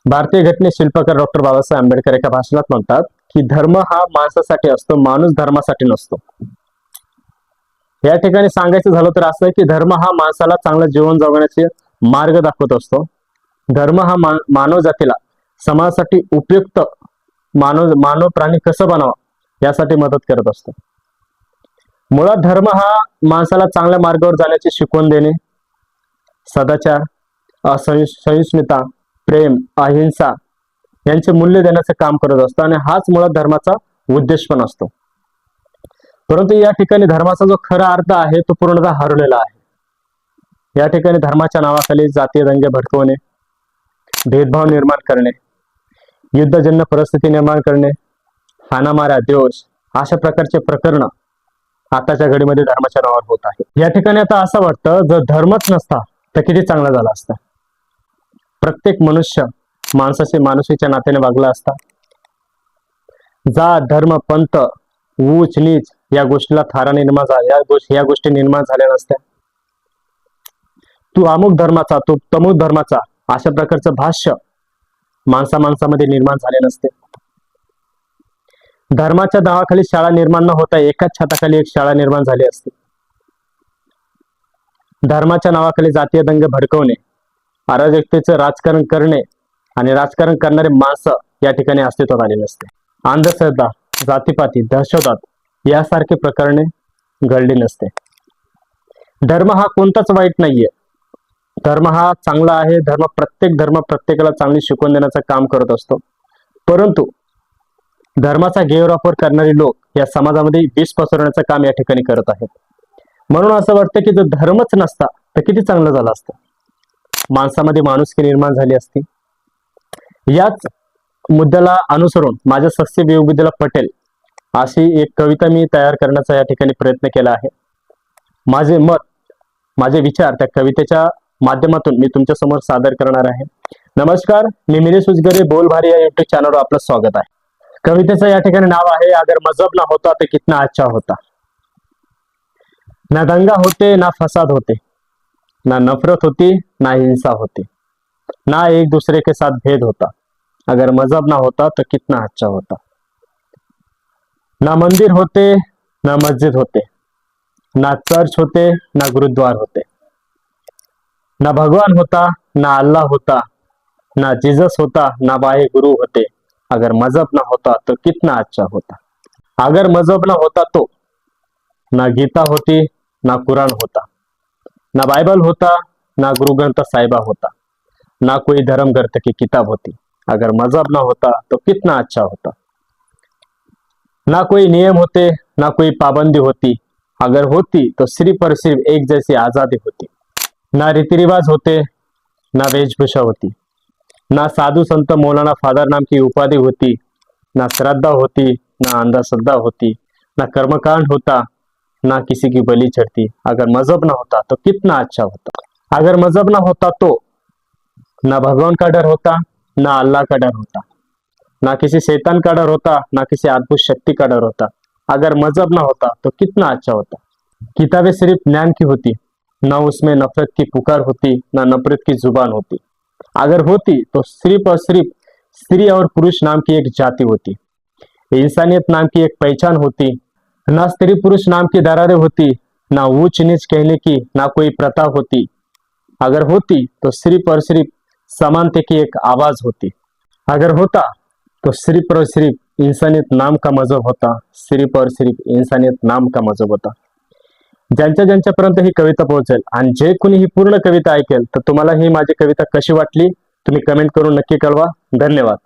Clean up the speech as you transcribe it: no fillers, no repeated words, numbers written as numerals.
भारतीय घटने शिल्पकार डॉक्टर बाबासाहेब आंबेडकर एका भाषणात म्हणतात की धर्म हा माणसासाठी असतो, माणूस धर्मासाठी नसतो. या ठिकाणी सांगायचं झालं तर असं आहे की धर्म हा माणसाला चांगलं जीवन जगण्याचे मार्ग दाखवत असतो. धर्म हा मानव जातीला समाजासाठी उपयुक्त मानव प्राणी कसं बनावं यासाठी मदत करत असतो. मुळात धर्म हा माणसाला चांगल्या मार्गावर जाण्याची शिकवण देणे, सदाचार, असहिष्णुता, प्रेम, अहिंसा यांचे मूल्य देण्याचे काम करत असतो आणि हाच मुळात धर्माचा उद्देश पण असतो. परंतु या ठिकाणी धर्माचा जो खरा अर्थ आहे तो पूर्णतः हरवलेला आहे. या ठिकाणी धर्माच्या नावाखाली जातीय दंगे भडकवणे, भेदभाव निर्माण करणे, युद्धजन्य परिस्थिती निर्माण करणे, हाणामाऱ्या, द्वेष अशा प्रकारचे प्रकरण आताच्या घडीमध्ये धर्माच्या नावावर होत आहे. या ठिकाणी आता असं वाटतं जर धर्मच नसता तर किती चांगला झाला असता. प्रत्येक मनुष्य माणसाशी माणुसकीच्या नात्याने वागला असता. जात, धर्म, पंथ, ऊच नीच या गोष्टीला थारा निर्माण झाला, या गोष्टी निर्माण झाल्या नसत्या. तू अमुक धर्माचा, तू तमुक धर्माचा अशा प्रकारचं भाष्य माणसामध्ये निर्माण झाले नसते. धर्माच्या नावाखाली शाळा निर्माण न होता एकाच छताखाली एक शाळा निर्माण झाली असते. धर्माच्या नावाखाली जातीय दंगे भडकवणे, अराजकतेचं राजकारण करणे आणि राजकारण करणारे माणसं या ठिकाणी अस्तित्वात आले नसते. अंधश्रद्धा, जातीपाती, दहशतवाद यासारखे प्रकरणे घडली नसते. धर्म हा कोणताच वाईट नाहीये. धर्म हा चांगला आहे. प्रत्येक धर्म प्रत्येकाला चांगली शिकवण देण्याचं काम करत असतो. परंतु धर्माचा गैरवापर करणारे लोक या समाजामध्ये विष पसरवण्याचं काम या ठिकाणी करत आहेत. म्हणून असं वाटतं की जर धर्मच नसता तर किती चांगलं झालं असतं. माणसामध्ये माणुसकी निर्माण झाली असती. याच मुद्द्याला अनुसरून माझ्या सस्य वियोगितेला पटेल अशी एक कविता मी तयार करण्याचा या ठिकाणी प्रयत्न केला आहे. माझे मत, माझे विचार त्या कवितेच्या माध्यमातून मी तुमच्या समोर सादर करणार आहे. नमस्कार, मी मिरेश उजगरे बोलभारी या युट्यूब चॅनलवर आपलं स्वागत आहे. कवितेचं या ठिकाणी नाव आहे अगर मजहब ना होता तो कितना अच्छा होता. ना दंगा होते, ना फसाद होते, ना नफरत होती, ना हिंसा होती, ना एक दूसरे के साथ भेद होता. अगर मजहब ना होता तो कितना अच्छा होता. ना मंदिर होते, ना मस्जिद होते, ना चर्च होते, ना गुरुद्वार होते, ना भगवान होता, ना अल्लाह होता, ना जीसस होता, ना बाहे गुरु होते. अगर मजहब ना होता तो कितना अच्छा होता. अगर मजहब ना होता तो ना गीता होती, ना कुरान होता, ना बाइबल होता, ना गुरु ग्रंथ साहिबा होता, ना कोई धर्म ग्रंथ की किताब होती. अगर मजहब ना होता तो कितना अच्छा होता. ना कोई नियम होते, ना कोई पाबंदी होती, अगर होती तो सिर्फ और सिर्फ एक जैसी आजादी होती. ना रीति रिवाज होते, ना वेशभूषा होती, ना साधु संत मौलाना फादर नाम की उपाधि होती, ना श्रद्धा होती, ना अंधश्रद्धा होती, ना कर्मकांड होता, ना किसी की बलि चढ़ती. अगर मजहब ना होता तो कितना अच्छा होता. अगर मजहब ना होता तो ना भगवान का डर होता, ना अल्लाह का डर होता, ना किसी शैतान का डर होता, ना किसी अद्भुत शक्ति का डर होता. अगर मजहब ना होता तो कितना अच्छा होता. किताबें सिर्फ ज्ञान की होती, ना उसमें नफरत की पुकार होती, ना नफरत की जुबान होती. अगर होती तो सिर्फ और सिर्फ स्त्री और पुरुष नाम की एक जाति होती, इंसानियत नाम की एक पहचान होती, ना स्त्री पुरुष नाम की दरारें होती, ना ऊंच नीच कहने की ना कोई प्रथा होती. अगर होती तो सिर्फ और सिर्फ समानते की एक आवाज होती. अगर होता तो सिर्फ और सिर्फ इंसानियत नाम का मजहब होता. सिर्फ और सिर्फ इंसानियत नाम का मजहब होता. ज्यांच्यापर्यंत ही कविता पोहोचेल आणि जे कोणी ही पूर्ण कविता ऐकेल तर तुम्हाला ही माझी कविता कशी वाटली तुम्ही कमेंट करून नक्की कळवा. धन्यवाद.